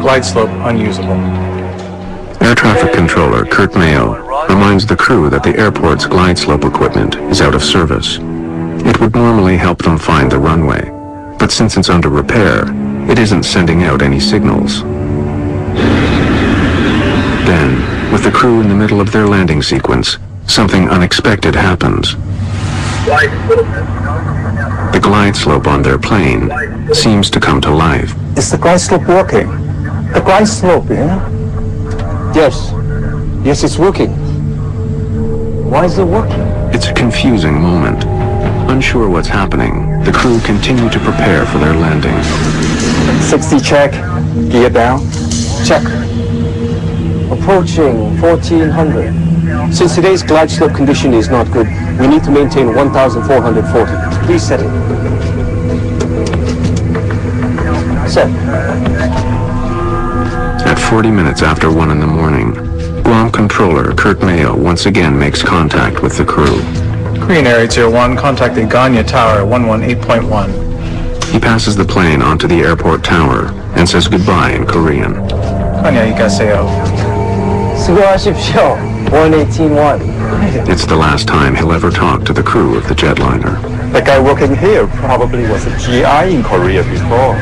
glide slope unusable. Air traffic controller Kurt Mayo reminds the crew that the airport's glide slope equipment is out of service. It would normally help them find the runway, but since it's under repair, it isn't sending out any signals. Then, with the crew in the middle of their landing sequence, something unexpected happens. The glide slope on their plane seems to come to life. Is the glide slope working? The glide slope, yeah? Yes. Yes, it's working. Why is it working? It's a confusing moment. Unsure what's happening, the crew continue to prepare for their landing. 60 check. Gear down. Check. Approaching 1400. Since today's glide slope condition is not good, we need to maintain 1440. Please set it. Set. At 40 minutes after 1 in the morning, Guam controller Kurt Mayo once again makes contact with the crew. Korean Air 801, contacting Ganya Tower 118.1. He passes the plane onto the airport tower and says goodbye in Korean. Ganya Igaseo. 수고하십시오. 118.1. It's the last time he'll ever talk to the crew of the jetliner. The guy working here probably was a GI in Korea before.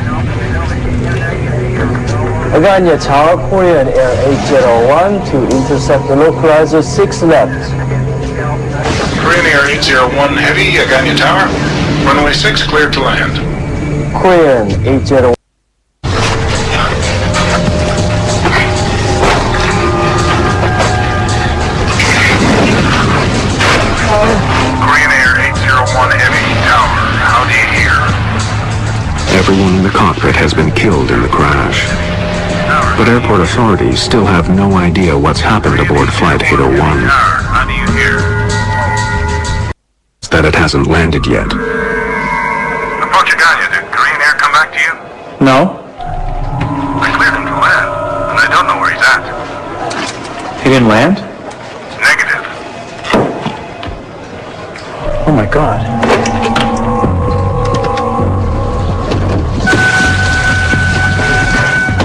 Ganya Tower, Korean Air 801 to intercept the localizer 6 left. Korean Air 801 Heavy, Ganya Tower. Runway 6 cleared to land. Korean 801. Korean Air 801 Heavy, Tower. How do you hear? Everyone in the cockpit has been killed in the crash. But airport authorities still have no idea what's happened aboard Flight 801. How do you hear? That it hasn't landed yet. Approach Ganya. Did Korean Air come back to you? No, I cleared him to land, and I don't know where he's at. he didn't land? Negative. Oh my God.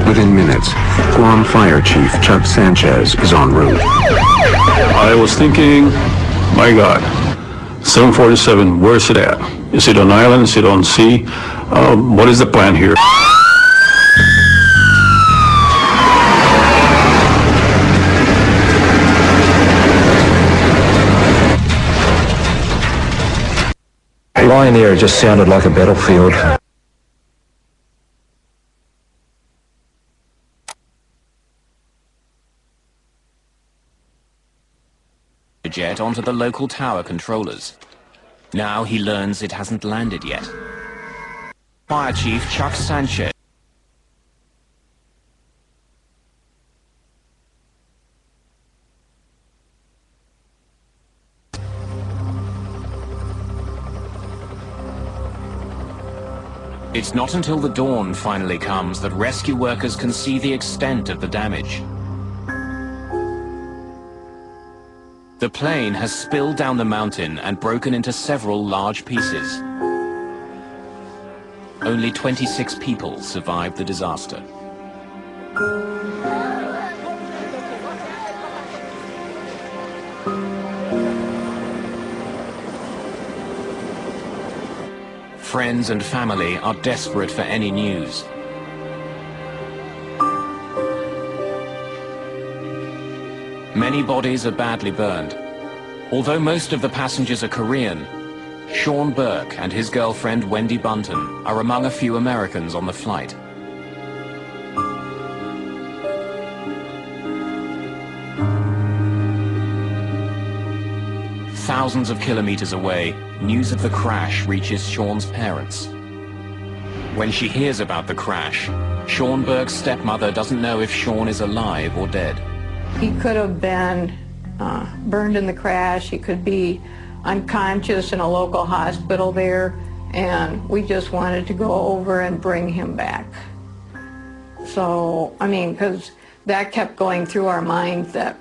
Within minutes, Guam Fire Chief Chuck Sanchez is en route. I was thinking, my God, 747, where's it at? Is it on island? Is it on sea? What is the plan here? Lion Air just sounded like a battlefield. Jet onto the local tower controllers. Now he learns it hasn't landed yet. Fire Chief Chuck Sanchez. It's not until the dawn finally comes that rescue workers can see the extent of the damage. The plane has spilled down the mountain and broken into several large pieces. Only 26 people survived the disaster. Friends and family are desperate for any news. Many bodies are badly burned. Although most of the passengers are Korean, Sean Burke and his girlfriend Wendy Bunton are among a few Americans on the flight. Thousands of kilometers away, news of the crash reaches Sean's parents. When she hears about the crash, Sean Burke's stepmother doesn't know if Sean is alive or dead. He could have been burned in the crash. He could be unconscious in a local hospital there, and we just wanted to go over and bring him back. So, I mean, because that kept going through our minds that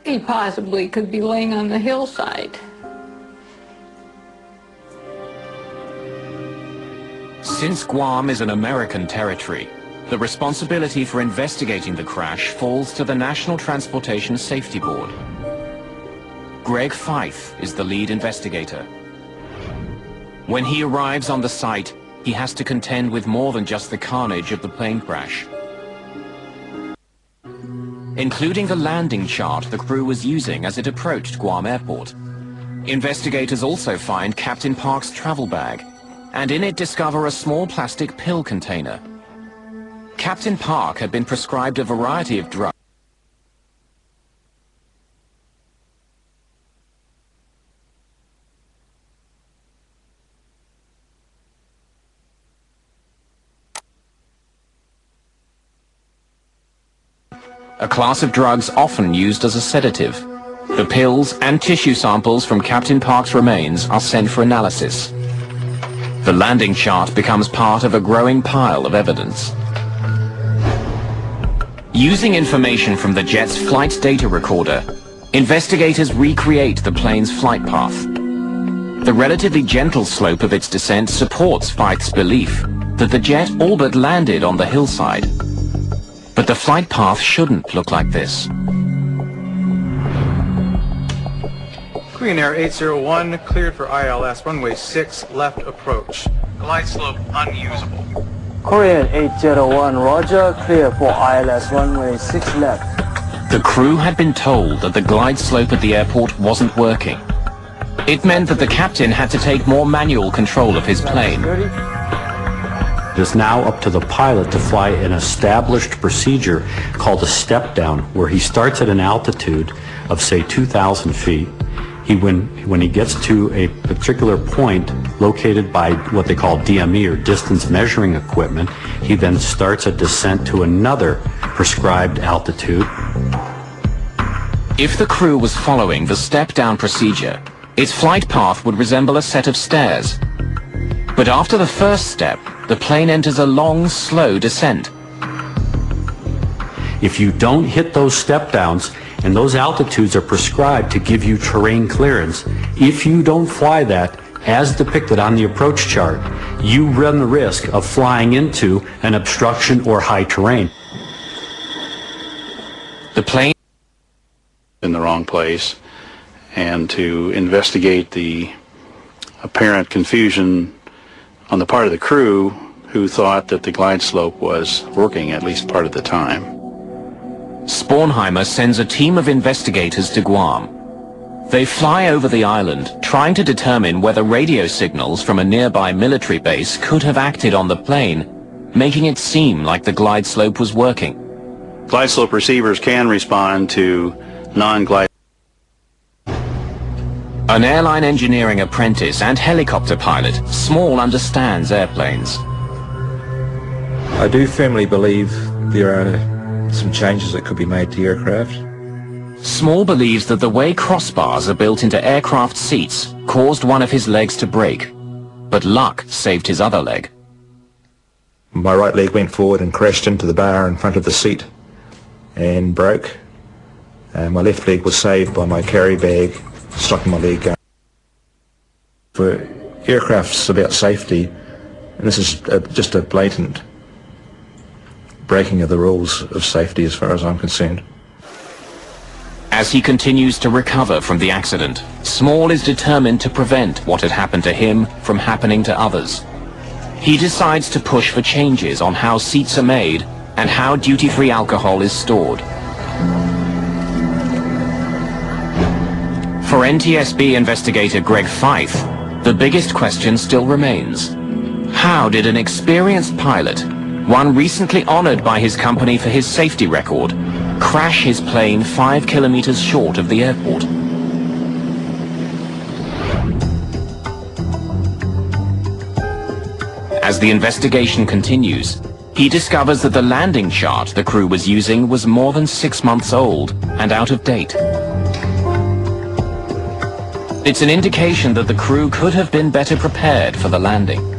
he possibly could be laying on the hillside. Since Guam is an American territory, the responsibility for investigating the crash falls to the National Transportation Safety Board. Greg Fife is the lead investigator. When he arrives on the site, he has to contend with more than just the carnage of the plane crash. Including the landing chart the crew was using as it approached Guam Airport. Investigators also find Captain Park's travel bag, and in it discover a small plastic pill container. Captain Park had been prescribed a variety of drugs. A class of drugs often used as a sedative. The pills and tissue samples from Captain Park's remains are sent for analysis. The landing chart becomes part of a growing pile of evidence. Using information from the jet's flight data recorder, investigators recreate the plane's flight path. The relatively gentle slope of its descent supports Fife's belief that the jet all but landed on the hillside. But the flight path shouldn't look like this. Korean Air 801 cleared for ILS runway 6 left approach. Glide slope unusable. Korean 801, roger, clear for ILS runway 6 left. The crew had been told that the glide slope at the airport wasn't working. It meant that the captain had to take more manual control of his plane. It is now up to the pilot to fly an established procedure called a step down, where he starts at an altitude of, say, 2,000 feet. When he gets to a particular point located by what they call DME, or distance measuring equipment, he then starts a descent to another prescribed altitude. If the crew was following the step-down procedure, its flight path would resemble a set of stairs. But after the first step, the plane enters a long, slow descent. If you don't hit those step downs, and those altitudes are prescribed to give you terrain clearance, if you don't fly that as depicted on the approach chart, you run the risk of flying into an obstruction or high terrain. The plane in the wrong place, and to investigate the apparent confusion on the part of the crew, who thought that the glide slope was working at least part of the time. Spornheimer sends a team of investigators to Guam. They fly over the island, trying to determine whether radio signals from a nearby military base could have acted on the plane, making it seem like the glide slope was working. Glide slope receivers can respond to non-glide. An airline engineering apprentice and helicopter pilot, Small understands airplanes. I do firmly believe there are some changes that could be made to aircraft. Small believes that the way crossbars are built into aircraft seats caused one of his legs to break, but luck saved his other leg. My right leg went forward and crashed into the bar in front of the seat and broke. My left leg was saved by my carry bag stuck in my leg. For aircraft's about safety, and this is just a blatant breaking of the rules of safety as far as I'm concerned. As he continues to recover from the accident, Small is determined to prevent what had happened to him from happening to others. He decides to push for changes on how seats are made and how duty-free alcohol is stored. For NTSB investigator Greg Fife, the biggest question still remains. How did an experienced pilot, one recently honored by his company for his safety record, crash his plane 5 kilometers short of the airport? As the investigation continues, he discovers that the landing chart the crew was using was more than 6 months old and out of date. It's an indication that the crew could have been better prepared for the landing.